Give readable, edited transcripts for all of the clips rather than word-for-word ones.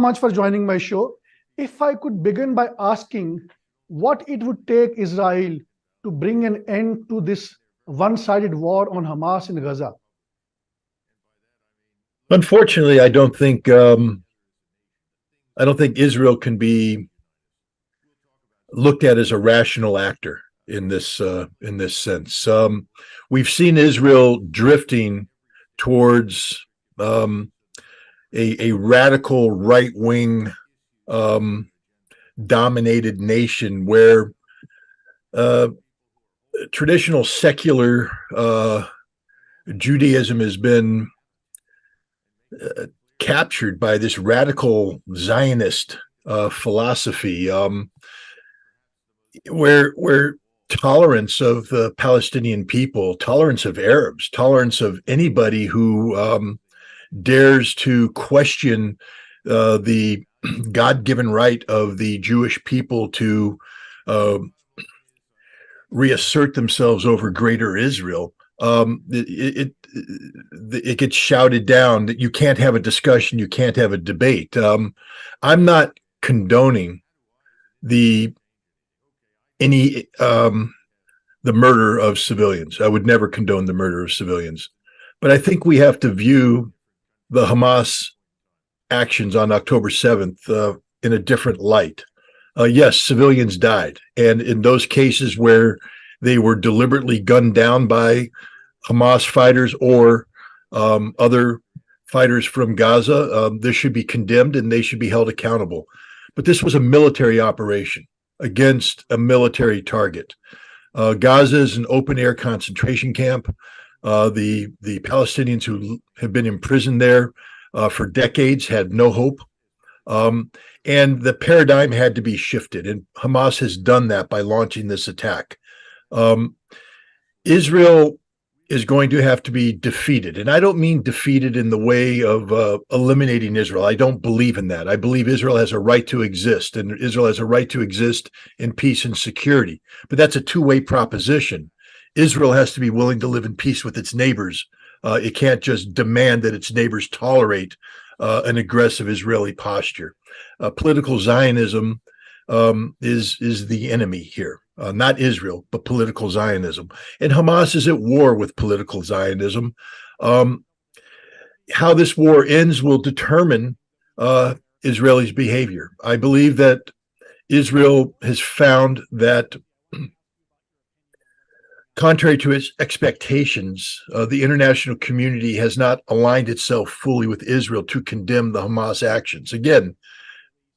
Much for joining my show. If I could begin by asking what it would take Israel to bring an end to this one-sided war on Hamas in Gaza. Unfortunately, I don't think Israel can be looked at as a rational actor in this sense. We've seen Israel drifting towards a radical right wing dominated nation where traditional secular Judaism has been captured by this radical Zionist philosophy, where tolerance of the Palestinian people, tolerance of Arabs, tolerance of anybody who dares to question the God-given right of the Jewish people to reassert themselves over greater Israel. It gets shouted down that you can't have a discussion, you can't have a debate. I'm not condoning the murder of civilians. I would never condone the murder of civilians, but I think we have to view the Hamas actions on October 7th in a different light. Yes, civilians died, and in those cases where they were deliberately gunned down by Hamas fighters or other fighters from Gaza, this should be condemned and they should be held accountable. But this was a military operation against a military target. Gaza is an open-air concentration camp. The Palestinians who have been imprisoned there for decades had no hope. And the paradigm had to be shifted, and Hamas has done that by launching this attack. Israel is going to have to be defeated, and I don't mean defeated in the way of eliminating Israel. I don't believe in that. I believe Israel has a right to exist, and Israel has a right to exist in peace and security. But that's a two-way proposition. Israel has to be willing to live in peace with its neighbors. It can't just demand that its neighbors tolerate an aggressive Israeli posture. Political Zionism is the enemy here, not Israel, but political Zionism. And Hamas is at war with political Zionism. How this war ends will determine Israelis' behavior. I believe that Israel has found that, contrary to its expectations, the international community has not aligned itself fully with Israel to condemn the Hamas actions. Again,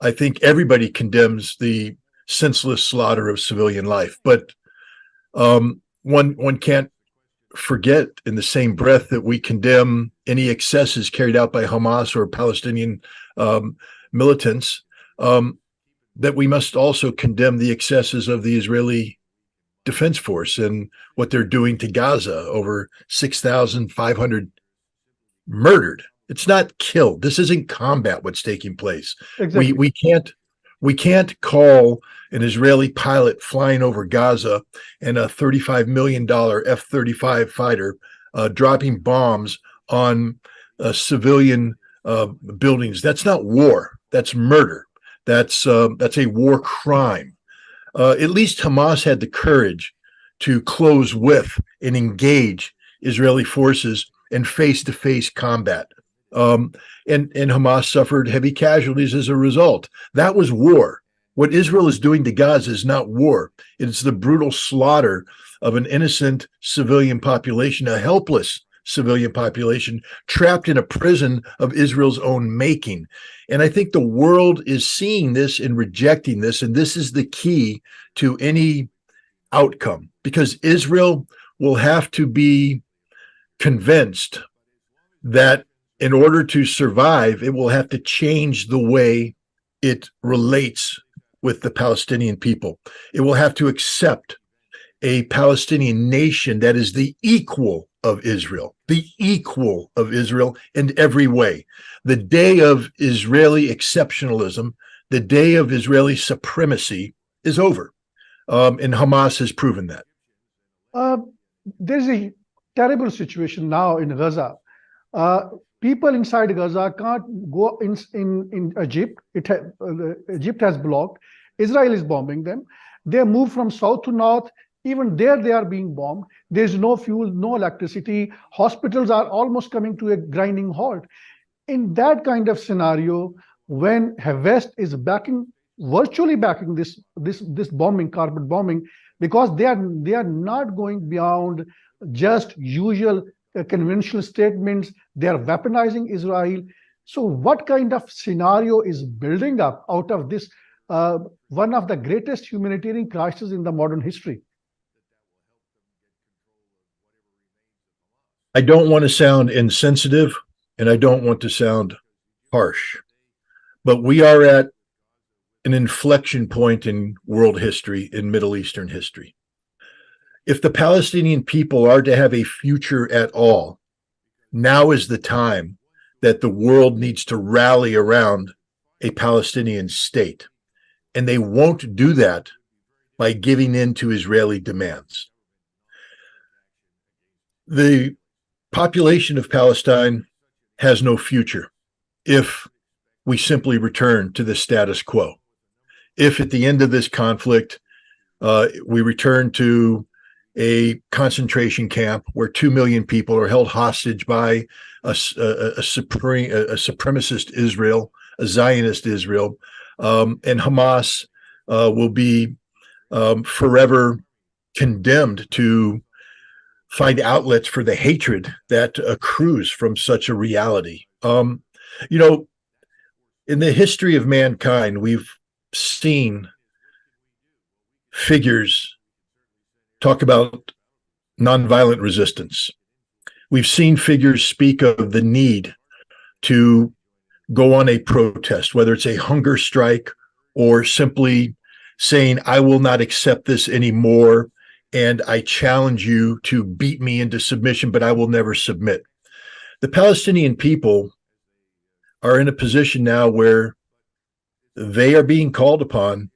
I think everybody condemns the senseless slaughter of civilian life, but one can't forget in the same breath that we condemn any excesses carried out by Hamas or Palestinian militants, that we must also condemn the excesses of the Israeli Defense Force and what they're doing to Gaza. Over 6,500 murdered. It's not killed. This isn't combat what's taking place. Exactly. We can't call an Israeli pilot flying over Gaza and a $35 million F-35 fighter dropping bombs on civilian buildings. That's not war. That's murder. That's a war crime. At least Hamas had the courage to close with and engage Israeli forces in face-to-face combat. And Hamas suffered heavy casualties as a result. That was war. What Israel is doing to Gaza is not war. It's the brutal slaughter of an innocent civilian population, a helpless civilian population trapped in a prison of Israel's own making. And I think the world is seeing this and rejecting this. And this is the key to any outcome, because Israel will have to be convinced that in order to survive, it will have to change the way it relates with the Palestinian people. It will have to accept a Palestinian nation that is the equal of Israel in every way. The day of Israeli exceptionalism, the day of Israeli supremacy is over. And Hamas has proven that. There's a terrible situation now in Gaza. People inside Gaza can't go in Egypt. Egypt has blocked. Israel is bombing them. They move from south to north. Even there, they are being bombed. There's no fuel, no electricity. Hospitals are almost coming to a grinding halt. In that kind of scenario, when West is backing, virtually backing this bombing, carpet bombing, because they are not going beyond just usual conventional statements. They are weaponizing Israel. So, what kind of scenario is building up out of this? One of the greatest humanitarian crises in the modern history. I don't want to sound insensitive and I don't want to sound harsh, but we are at an inflection point in world history, in Middle Eastern history. If the Palestinian people are to have a future at all, now is the time that the world needs to rally around a Palestinian state. And they won't do that by giving in to Israeli demands. The population of Palestine has no future if we simply return to the status quo. If at the end of this conflict, we return to a concentration camp where 2 million people are held hostage by a supremacist Israel, a Zionist Israel, and Hamas will be forever condemned to find outlets for the hatred that accrues from such a reality. You know, in the history of mankind, we've seen figures talk about nonviolent resistance. We've seen figures speak of the need to go on a protest, whether it's a hunger strike or simply saying, I will not accept this anymore, and I challenge you to beat me into submission, but I will never submit. The Palestinian people are in a position now where they are being called upon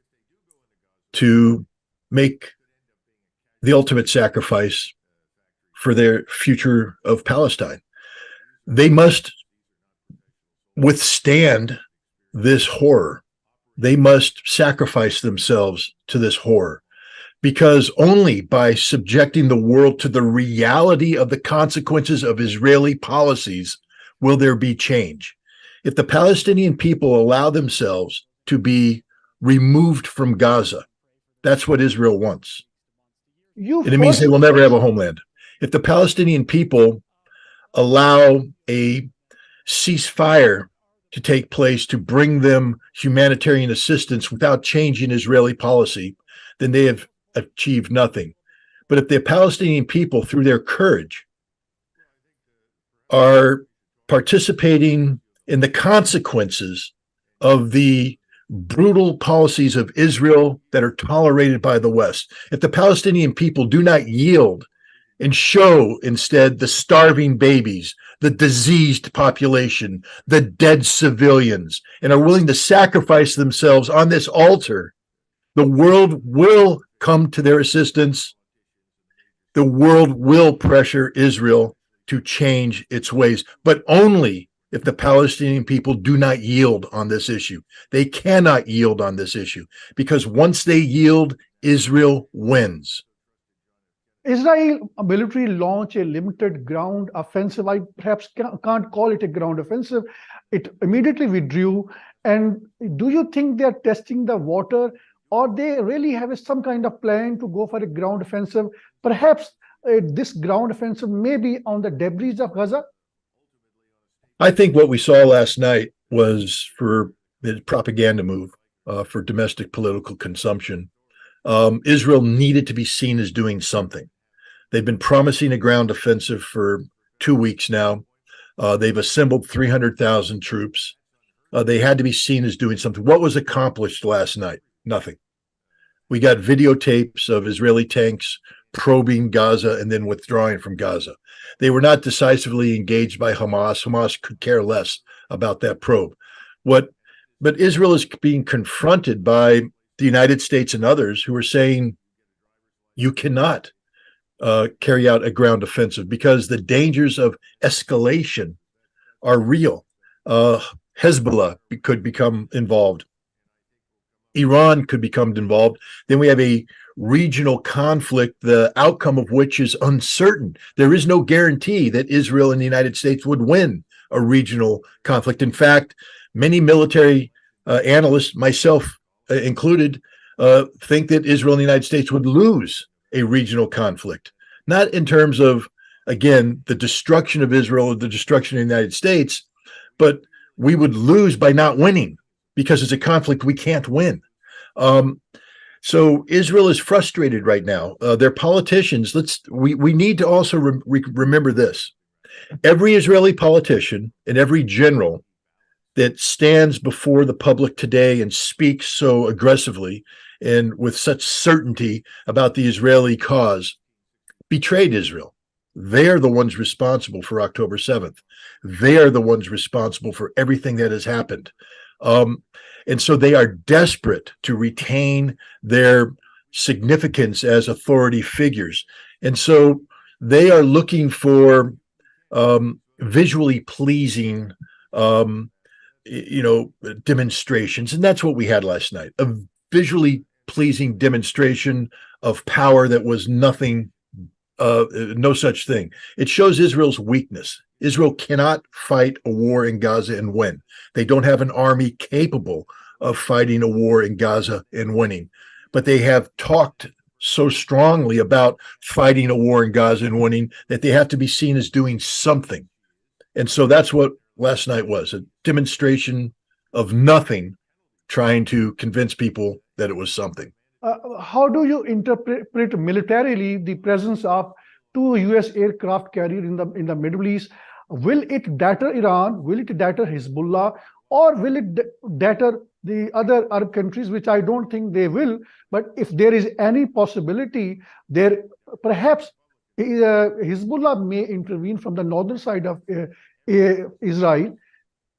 to make the ultimate sacrifice for their future of Palestine. They must withstand this horror. They must sacrifice themselves to this horror, because only by subjecting the world to the reality of the consequences of Israeli policies will there be change. If the Palestinian people allow themselves to be removed from Gaza, that's what Israel wants. And it means they will never have a homeland. If the Palestinian people allow a ceasefire to take place to bring them humanitarian assistance without changing Israeli policy, then they have achieved nothing. But if the Palestinian people, through their courage, are participating in the consequences of the brutal policies of Israel that are tolerated by the West, if the Palestinian people do not yield and show instead the starving babies, the diseased population, the dead civilians, and are willing to sacrifice themselves on this altar, the world will come to their assistance. The world will pressure Israel to change its ways, but only if the Palestinian people do not yield on this issue. They cannot yield on this issue, because once they yield, Israel wins. Israel military launched a limited ground offensive. I perhaps can't call it a ground offensive. It immediately withdrew. And do you think they're testing the water, or they really have some kind of plan to go for a ground offensive? Perhaps this ground offensive may be on the debris of Gaza? I think what we saw last night was for the propaganda move, for domestic political consumption. Israel needed to be seen as doing something. They've been promising a ground offensive for 2 weeks now. They've assembled 300,000 troops. They had to be seen as doing something. What was accomplished last night? Nothing. We got videotapes of Israeli tanks probing Gaza and then withdrawing from Gaza. They were not decisively engaged by Hamas. Hamas could care less about that probe. But Israel is being confronted by the United States and others who are saying, you cannot carry out a ground offensive because the dangers of escalation are real. Hezbollah could become involved. Iran could become involved. Then we have a regional conflict, the outcome of which is uncertain. There is no guarantee that Israel and the United States would win a regional conflict. In fact, many military analysts, myself included, think that Israel and the United States would lose a regional conflict, not in terms of, again, the destruction of Israel or the destruction of the United States, but we would lose by not winning because it's a conflict we can't win. So Israel is frustrated right now. Their politicians, we need to also remember this. Every Israeli politician and every general that stands before the public today and speaks so aggressively and with such certainty about the Israeli cause betrayed Israel. They are the ones responsible for October 7th. They are the ones responsible for everything that has happened. And so they are desperate to retain their significance as authority figures. And so they are looking for visually pleasing, demonstrations. And that's what we had last night, a visually pleasing demonstration of power that was nothing, no such thing. It shows Israel's weakness. Israel cannot fight a war in Gaza and win. They don't have an army capable of fighting a war in Gaza and winning. But they have talked so strongly about fighting a war in Gaza and winning that they have to be seen as doing something. And so that's what last night was, a demonstration of nothing, trying to convince people that it was something. How do you interpret militarily the presence of two U.S. aircraft carrier in the Middle East? Will it deter Iran? Will it deter Hezbollah? Or will it deter the other Arab countries, which I don't think they will? But if there is any possibility, there perhaps Hezbollah may intervene from the northern side of Israel.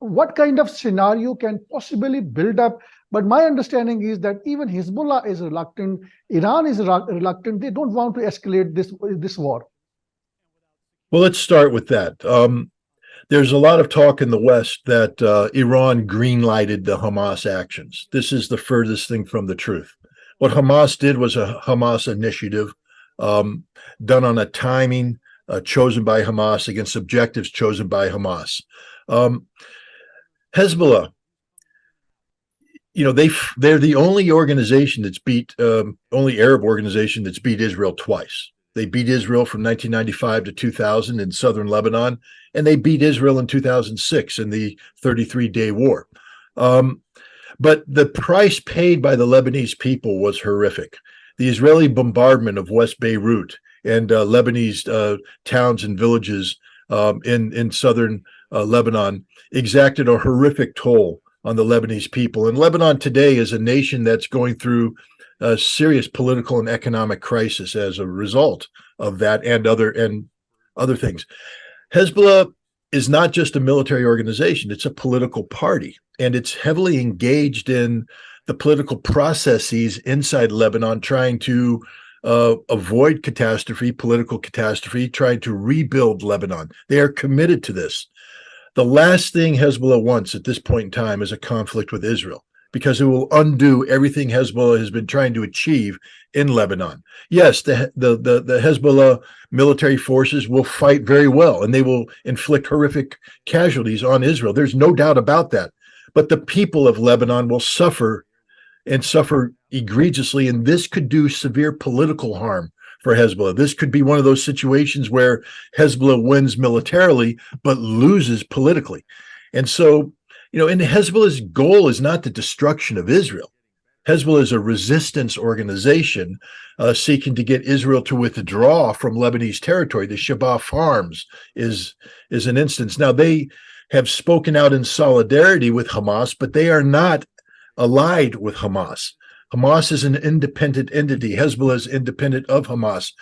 What kind of scenario can possibly build up? But my understanding is that even Hezbollah is reluctant, Iran is reluctant. They don't want to escalate this war. Well, let's start with that. There's a lot of talk in the West that Iran green-lighted the Hamas actions. This is the furthest thing from the truth. What Hamas did was a Hamas initiative done on a timing chosen by Hamas against objectives chosen by Hamas. Hezbollah, they're the only organization that's only Arab organization that's beat Israel twice. They beat Israel from 1995 to 2000 in southern Lebanon, and they beat Israel in 2006 in the 33-day war. But the price paid by the Lebanese people was horrific. The Israeli bombardment of West Beirut and Lebanese towns and villages in southern Lebanon exacted a horrific toll on the Lebanese people. And Lebanon today is a nation that's going through a serious political and economic crisis as a result of that and other things. Hezbollah is not just a military organization, it's a political party, and it's heavily engaged in the political processes inside Lebanon, trying to avoid political catastrophe, trying to rebuild Lebanon. They are committed to this. The last thing Hezbollah wants at this point in time is a conflict with Israel, because it will undo everything Hezbollah has been trying to achieve in Lebanon. Yes, the Hezbollah military forces will fight very well, and they will inflict horrific casualties on Israel. There's no doubt about that. But the people of Lebanon will suffer, and suffer egregiously, and this could do severe political harm for Hezbollah. This could be one of those situations where Hezbollah wins militarily, but loses politically. And so, and Hezbollah's goal is not the destruction of Israel. Hezbollah is a resistance organization seeking to get Israel to withdraw from Lebanese territory. The Shabaa Farms is an instance. Now, they have spoken out in solidarity with Hamas, but they are not allied with Hamas. Hamas is an independent entity. Hezbollah is independent of Hamas.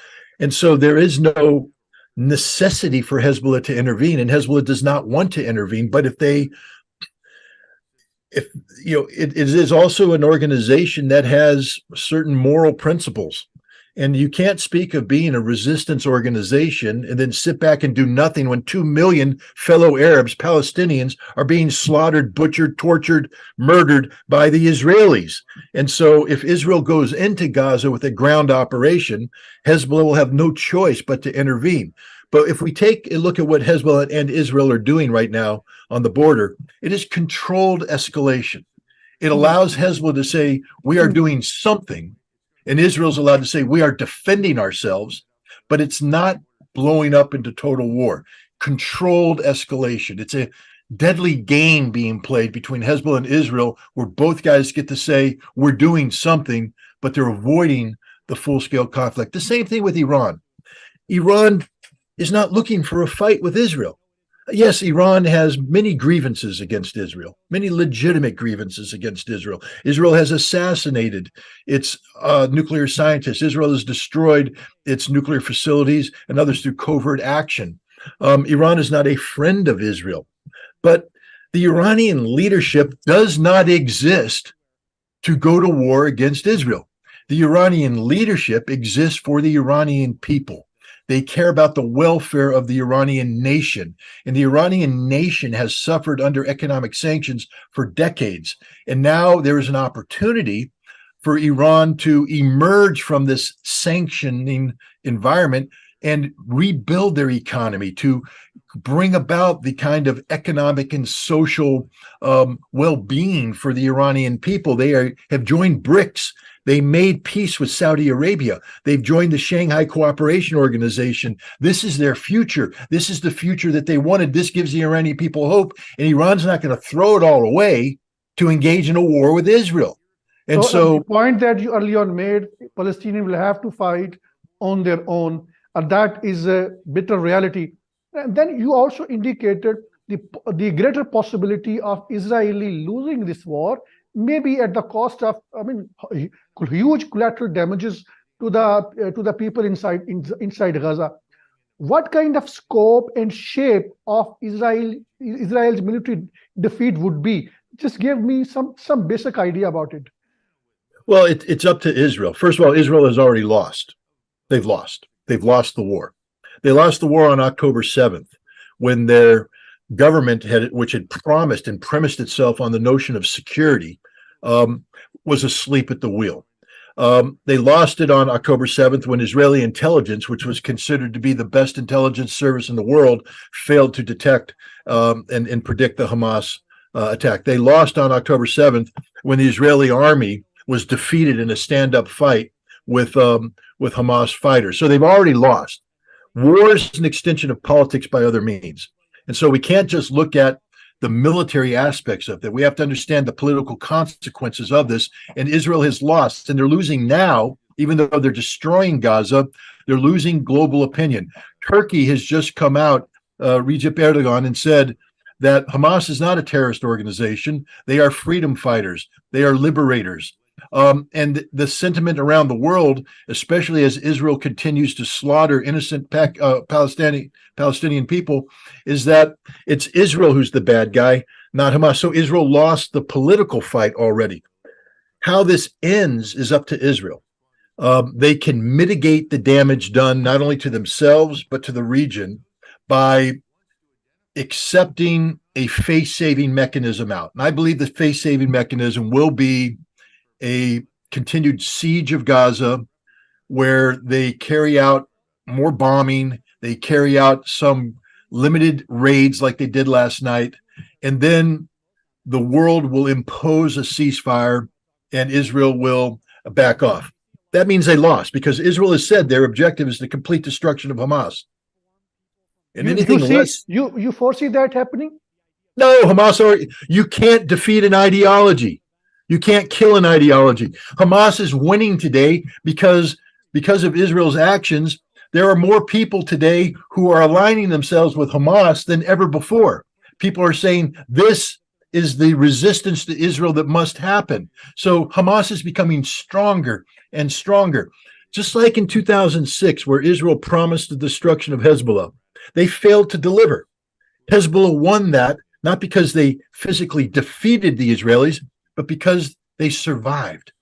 And so there is no necessity for Hezbollah to intervene, and Hezbollah does not want to intervene. But it is also an organization that has certain moral principles, And you can't speak of being a resistance organization and then sit back and do nothing when 2 million fellow Arabs, Palestinians, are being slaughtered, butchered, tortured, murdered by the Israelis. And so if Israel goes into Gaza with a ground operation, Hezbollah will have no choice but to intervene. But if we take a look at what Hezbollah and Israel are doing right now on the border, it is controlled escalation. It allows Hezbollah to say, we are doing something, and Israel's allowed to say, we are defending ourselves, but it's not blowing up into total war. Controlled escalation. It's a deadly game being played between Hezbollah and Israel, where both guys get to say, we're doing something, but they're avoiding the full-scale conflict. The same thing with Iran. Iran is not looking for a fight with Israel. Yes, Iran has many grievances against Israel, many legitimate grievances against Israel. Israel has assassinated its nuclear scientists. Israel has destroyed its nuclear facilities and others through covert action. Iran is not a friend of Israel, but the Iranian leadership does not exist to go to war against Israel. The Iranian leadership exists for the Iranian people. They care about the welfare of the Iranian nation. And the Iranian nation has suffered under economic sanctions for decades. And now there is an opportunity for Iran to emerge from this sanctioning environment and rebuild their economy, to bring about the kind of economic and social well-being for the Iranian people. They have joined BRICS. They made peace with Saudi Arabia. They've joined the Shanghai Cooperation Organization. This is their future. This is the future that they wanted. This gives the Iranian people hope. And Iran's not going to throw it all away to engage in a war with Israel. And so the point that you earlier on made, Palestinians will have to fight on their own. And that is a bitter reality. And then you also indicated the greater possibility of Israeli losing this war, maybe at the cost of, huge collateral damages to the people inside Gaza. What kind of scope and shape of Israel's military defeat would be? Just give me some basic idea about it. Well, it's up to Israel. First of all, Israel has already lost. They've lost. They've lost the war. They lost the war on October 7th when their government which had promised and premised itself on the notion of security, was asleep at the wheel. They lost it on October 7th when Israeli intelligence, which was considered to be the best intelligence service in the world, failed to detect and predict the Hamas attack. They lost on October 7th when the Israeli army was defeated in a stand-up fight with Hamas fighters. So they've already lost. War is an extension of politics by other means. And so we can't just look at the military aspects of that. We have to understand the political consequences of this. And Israel has lost, and they're losing now, even though they're destroying Gaza, they're losing global opinion. Turkey has just come out, Recep Erdogan, and said that Hamas is not a terrorist organization. They are freedom fighters. They are liberators. And the sentiment around the world, especially as Israel continues to slaughter innocent Palestinian people, is that it's Israel who's the bad guy, not Hamas. So Israel lost the political fight already. How this ends is up to Israel. They can mitigate the damage done not only to themselves, but to the region by accepting a face-saving mechanism out. And I believe the face-saving mechanism will be a continued siege of Gaza, where they carry out more bombing, they carry out some limited raids like they did last night, and then the world will impose a ceasefire and Israel will back off. That means they lost, because Israel has said their objective is the complete destruction of Hamas. And you foresee that happening? No, Hamas, you can't defeat an ideology. You can't kill an ideology. Hamas is winning today because of Israel's actions. There are more people today who are aligning themselves with Hamas than ever before. People are saying this is the resistance to Israel that must happen. So Hamas is becoming stronger and stronger. Just like in 2006, where Israel promised the destruction of Hezbollah, they failed to deliver. Hezbollah won that, not because they physically defeated the Israelis, but because they survived.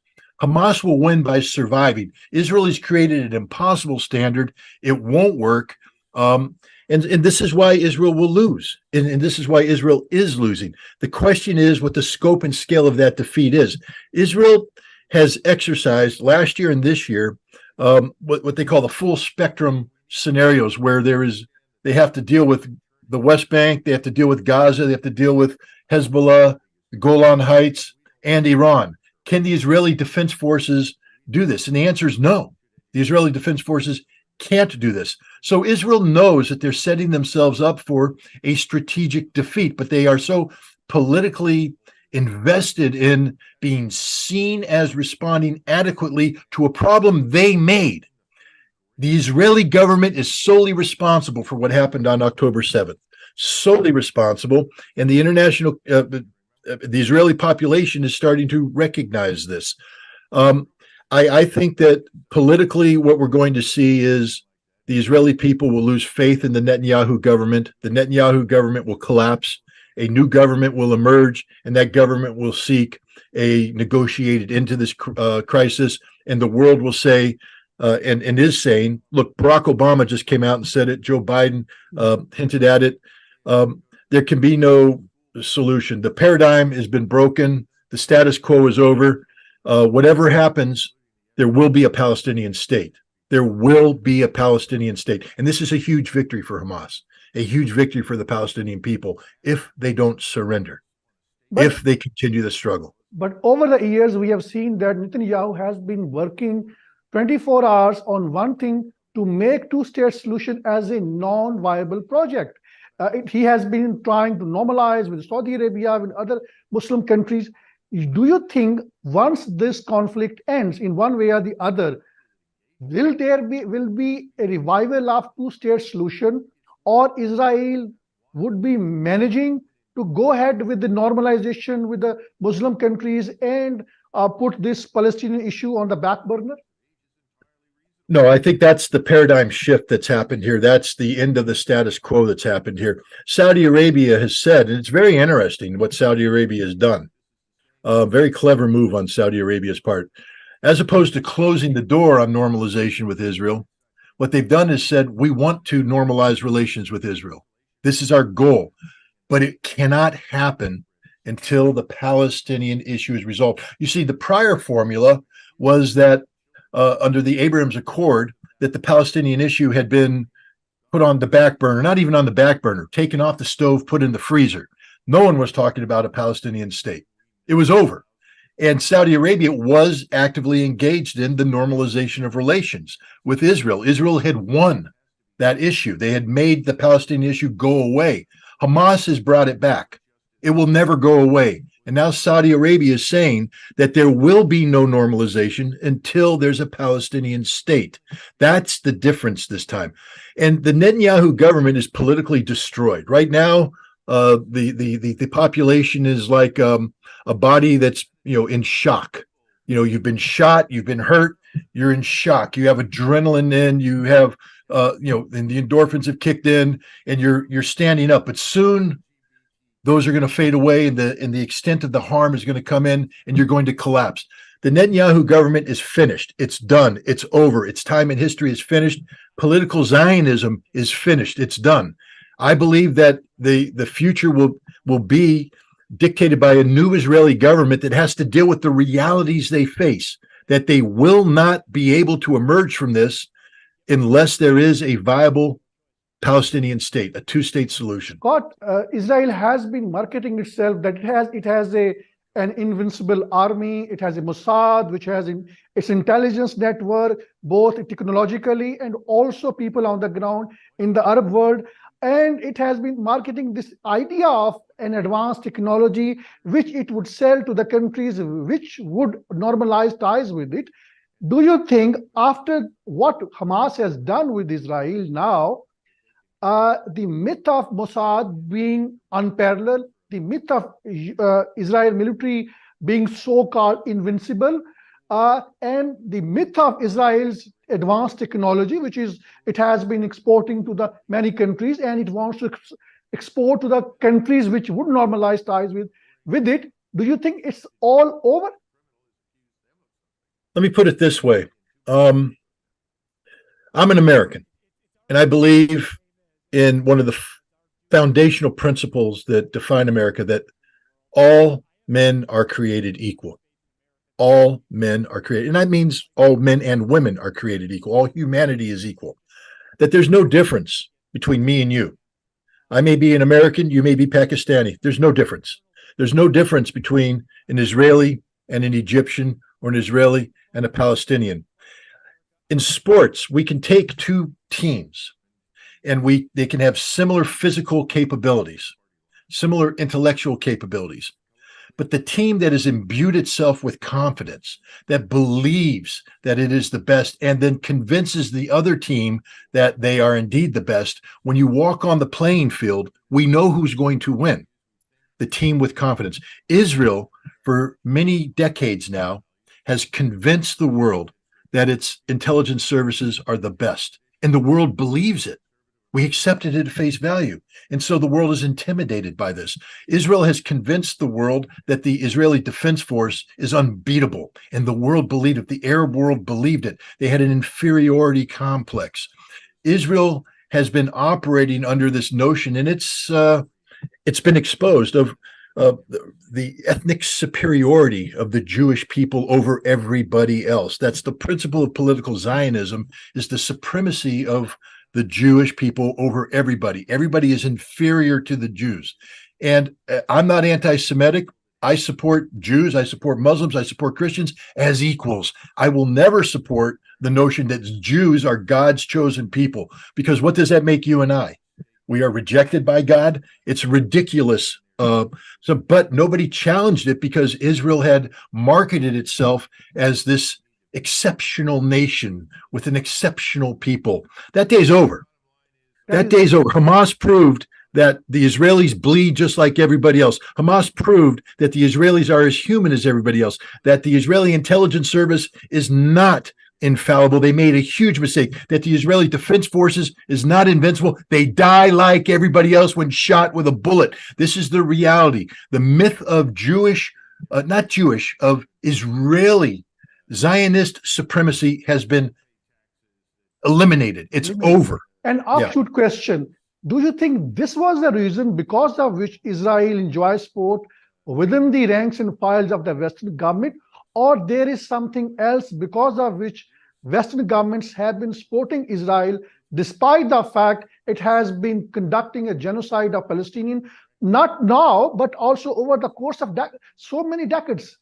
Hamas will win by surviving. Israel has created an impossible standard. It won't work. And this is why Israel will lose. And this is why Israel is losing. The question is what the scope and scale of that defeat is. Israel has exercised last year and this year what they call the full spectrum scenarios, where they have to deal with the West Bank, they have to deal with Gaza, they have to deal with Hezbollah, the Golan Heights, and Iran. Can the Israeli Defense Forces do this? And the answer is no. The Israeli Defense Forces can't do this. So Israel knows that they're setting themselves up for a strategic defeat, but they are so politically invested in being seen as responding adequately to a problem they made. The Israeli government is solely responsible for what happened on October 7th, solely responsible. And the the Israeli population is starting to recognize this. I think that politically, what we're going to see is the Israeli people will lose faith in the Netanyahu government. The Netanyahu government will collapse. A new government will emerge, and that government will seek a negotiated end to this crisis. And the world will say, and is saying, look, Barack Obama just came out and said it. Joe Biden hinted at it. There can be no solution. The paradigm has been broken. The status quo is over. Whatever happens, there will be a Palestinian state. There will be a Palestinian state. And this is a huge victory for Hamas, a huge victory for the Palestinian people if they don't surrender, if they continue the struggle. But over the years, we have seen that Netanyahu has been working 24 hours on one thing to make two-state solution as a non-viable project. He has been trying to normalize with Saudi Arabia, with other Muslim countries. Do you think once this conflict ends in one way or the other, will be a revival of two-state solution, or Israel would be managing to go ahead with the normalization with the Muslim countries and put this Palestinian issue on the back burner? No, I think that's the paradigm shift that's happened here. That's the end of the status quo that's happened here. Saudi Arabia has said, and it's very interesting what Saudi Arabia has done. Very clever move on Saudi Arabia's part. As opposed to closing the door on normalization with Israel, what they've done is said, we want to normalize relations with Israel. This is our goal, but it cannot happen until the Palestinian issue is resolved. You see, the prior formula was that under the Abraham Accord, that the Palestinian issue had been put on the back burner, not even on the back burner, taken off the stove, put in the freezer. No one was talking about a Palestinian state. It was over. And Saudi Arabia was actively engaged in the normalization of relations with Israel. Israel had won that issue. They had made the Palestinian issue go away. Hamas has brought it back. It will never go away. And now Saudi Arabia is saying that there will be no normalization until there's a Palestinian state. That's the difference this time. And the Netanyahu government is politically destroyed. Right now, the population is like a body that's in shock. You've been shot, you've been hurt, you're in shock. You have adrenaline in, you have and the endorphins have kicked in, and you're standing up. But soon those are going to fade away, and the extent of the harm is going to come in, and you're going to collapse. The Netanyahu government is finished. It's done. It's over. Its time in history is finished. Political Zionism is finished. It's done. I believe that the future will be dictated by a new Israeli government that has to deal with the realities they face, that they will not be able to emerge from this unless there is a viable Palestinian state, a two-state solution. Scott, Israel has been marketing itself that it has an invincible army. It has a Mossad, which has its intelligence network, both technologically and also people on the ground in the Arab world. And it has been marketing this idea of an advanced technology, which it would sell to the countries which would normalize ties with it. Do you think after what Hamas has done with Israel now, the myth of Mossad being unparalleled, the myth of Israel military being so-called invincible, and the myth of Israel's advanced technology, which is it has been exporting to the many countries, and it wants to export to the countries which would normalize ties with it. Do you think it's all over? Let me put it this way. I'm an American, and I believe in one of the foundational principles that define America, that all men are created equal. All men are created, and that means all men and women are created equal. All humanity is equal. That there's no difference between me and you. I may be an American, you may be Pakistani. There's no difference. There's no difference between an Israeli and an Egyptian, or an Israeli and a Palestinian. In sports, we can take two teams and they can have similar physical capabilities, similar intellectual capabilities. But the team that has imbued itself with confidence, that believes that it is the best, and then convinces the other team that they are indeed the best, when you walk on the playing field, we know who's going to win. The team with confidence. Israel, for many decades now, has convinced the world that its intelligence services are the best, and the world believes it. We accepted it at face value. And so the world is intimidated by this. Israel has convinced the world that the Israeli Defense Force is unbeatable, and the world believed it. The Arab world believed it. They had an inferiority complex. Israel has been operating under this notion, and it's been exposed, of the ethnic superiority of the Jewish people over everybody else. That's the principle of political Zionism, is the supremacy of the Jewish people over everybody. Everybody is inferior to the Jews. And I'm not anti-Semitic. I support Jews, I support Muslims, I support Christians as equals. I will never support the notion that Jews are God's chosen people, because what does that make you and I? We are rejected by God. It's ridiculous. But nobody challenged it, because Israel had marketed itself as this exceptional nation with an exceptional people. That day's over. That day's over. Hamas proved that the Israelis bleed just like everybody else. Hamas proved that the Israelis are as human as everybody else, that the Israeli intelligence service is not infallible. They made a huge mistake. That the Israeli Defense Forces is not invincible. They die like everybody else when shot with a bullet. This is the reality. The myth of of Israeli Zionist supremacy has been eliminated. It's over. An offshoot question. Do you think this was the reason because of which Israel enjoys support within the ranks and files of the Western government, or there is something else because of which Western governments have been supporting Israel despite the fact it has been conducting a genocide of Palestinians, not now, but also over the course of so many decades?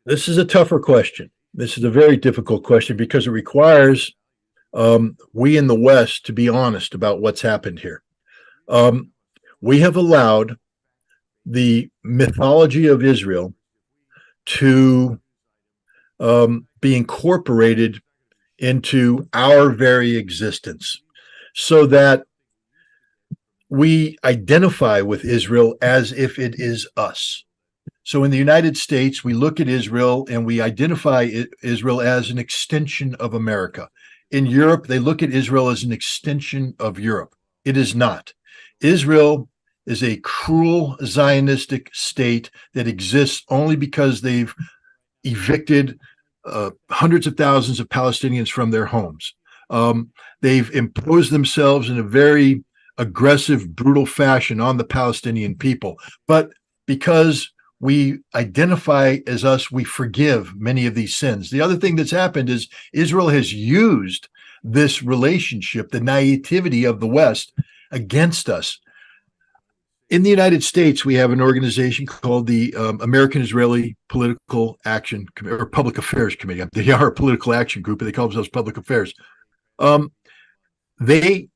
This is a tougher question. This is a very difficult question, because it requires we in the West to be honest about what's happened here. We have allowed the mythology of Israel to be incorporated into our very existence, so that we identify with Israel as if it is us. So in the United States, we look at Israel and we identify Israel as an extension of America. In Europe, they look at Israel as an extension of Europe. It is not. Israel is a cruel Zionistic state that exists only because they've evicted hundreds of thousands of Palestinians from their homes. They've imposed themselves in a very aggressive, brutal fashion on the Palestinian people. But because we identify as us, we forgive many of these sins. The other thing that's happened is Israel has used this relationship, the naivety of the West, against us. In the United States, we have an organization called the American Israeli Political Action or Public Affairs Committee. They are a political action group, but they call themselves Public Affairs. They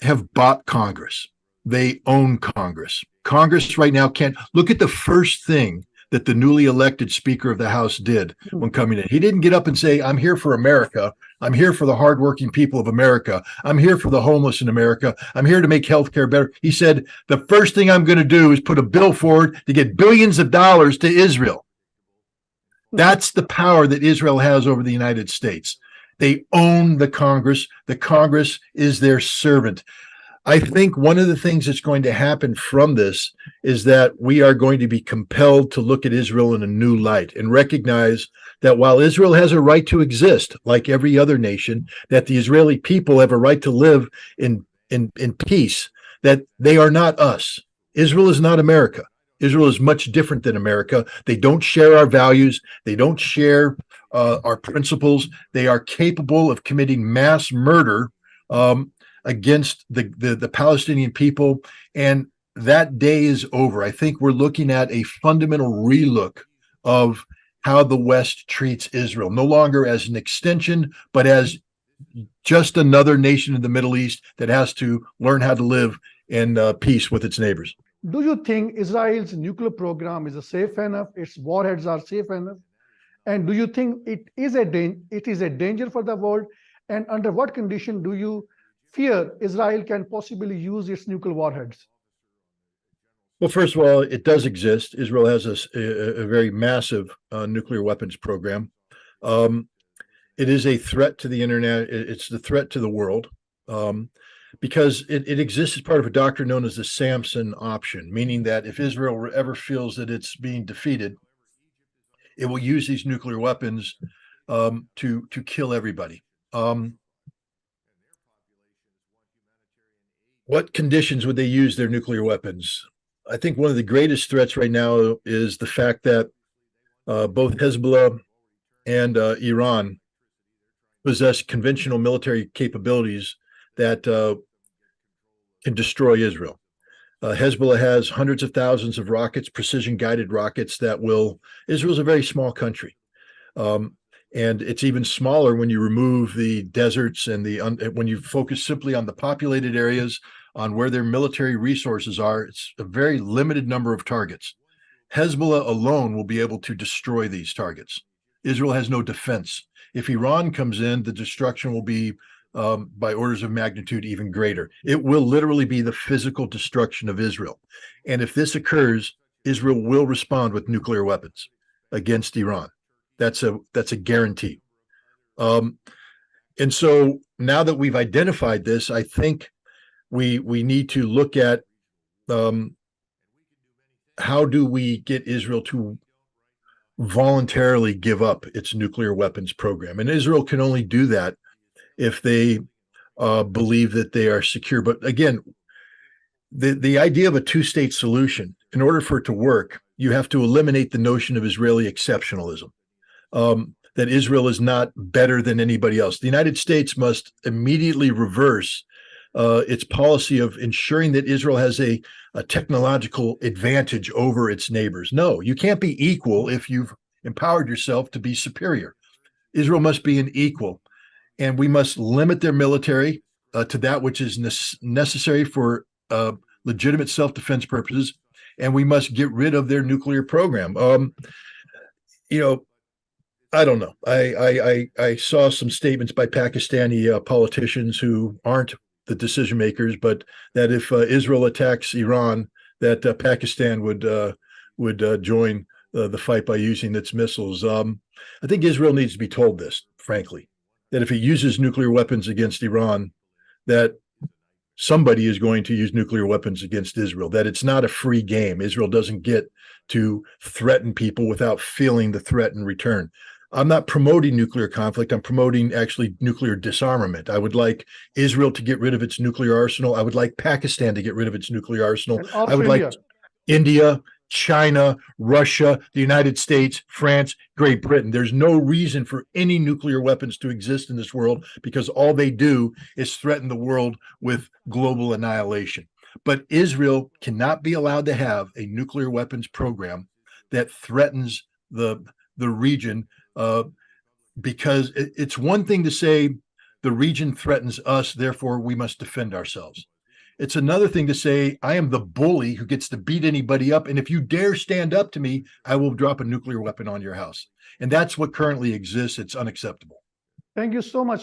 have bought Congress. They own Congress. Congress right now can't look at the first thing that the newly elected Speaker of the House did when coming in. He didn't get up and say, I'm here for America. I'm here for the hardworking people of America. I'm here for the homeless in America. I'm here to make healthcare better. He said, the first thing I'm going to do is put a bill forward to get billions of dollars to Israel. That's the power that Israel has over the United States. They own the Congress. The Congress is their servant. I think one of the things that's going to happen from this is that we are going to be compelled to look at Israel in a new light and recognize that while Israel has a right to exist, like every other nation, that the Israeli people have a right to live in peace, that they are not us. Israel is not America. Israel is much different than America. They don't share our values. They don't share our principles. They are capable of committing mass murder against the Palestinian people. And that day is over. I think we're looking at a fundamental relook of how the West treats Israel, no longer as an extension, but as just another nation in the Middle East that has to learn how to live in peace with its neighbors. Do you think Israel's nuclear program is safe enough? Its warheads are safe enough? And do you think it is a danger for the world? And under what condition do you fear Israel can possibly use its nuclear warheads? Well, first of all, it does exist. Israel has a very massive nuclear weapons program. It is a threat to the internet. It's the threat to the world because it exists as part of a doctrine known as the Samson option, meaning that if Israel ever feels that it's being defeated, it will use these nuclear weapons to kill everybody. What conditions would they use their nuclear weapons? I think one of the greatest threats right now is the fact that both Hezbollah and Iran possess conventional military capabilities that can destroy Israel. Hezbollah has hundreds of thousands of rockets, precision-guided rockets that will. Israel's a very small country, and it's even smaller when you remove the deserts and when you focus simply on the populated areas, on where their military resources are. It's a very limited number of targets. Hezbollah alone will be able to destroy these targets. Israel has no defense. If Iran comes in, the destruction will be by orders of magnitude even greater. It will literally be the physical destruction of Israel. And if this occurs, Israel will respond with nuclear weapons against Iran. That's a guarantee. And so now that we've identified this, I think we need to look at how do we get Israel to voluntarily give up its nuclear weapons program. And Israel can only do that if they believe that they are secure. But again, the idea of a two-state solution, in order for it to work, you have to eliminate the notion of Israeli exceptionalism, that Israel is not better than anybody else. The United States must immediately reverse its policy of ensuring that Israel has a technological advantage over its neighbors. No, you can't be equal if you've empowered yourself to be superior. Israel must be an equal, and we must limit their military to that which is necessary for legitimate self-defense purposes, and we must get rid of their nuclear program. I don't know. I saw some statements by Pakistani politicians who aren't the decision makers, but that if Israel attacks Iran, that Pakistan would join the fight by using its missiles. I think Israel needs to be told this, frankly, that if it uses nuclear weapons against Iran, that somebody is going to use nuclear weapons against Israel, that it's not a free game. Israel doesn't get to threaten people without feeling the threat in return. I'm not promoting nuclear conflict. I'm promoting actually nuclear disarmament. I would like Israel to get rid of its nuclear arsenal. I would like Pakistan to get rid of its nuclear arsenal. And also I would like India, China, Russia, the United States, France, Great Britain. There's no reason for any nuclear weapons to exist in this world because all they do is threaten the world with global annihilation. But Israel cannot be allowed to have a nuclear weapons program that threatens the region, because it's one thing to say the region threatens us, therefore we must defend ourselves. It's another thing to say, I am the bully who gets to beat anybody up, and if you dare stand up to me, I will drop a nuclear weapon on your house. And that's what currently exists. It's unacceptable. Thank you so much.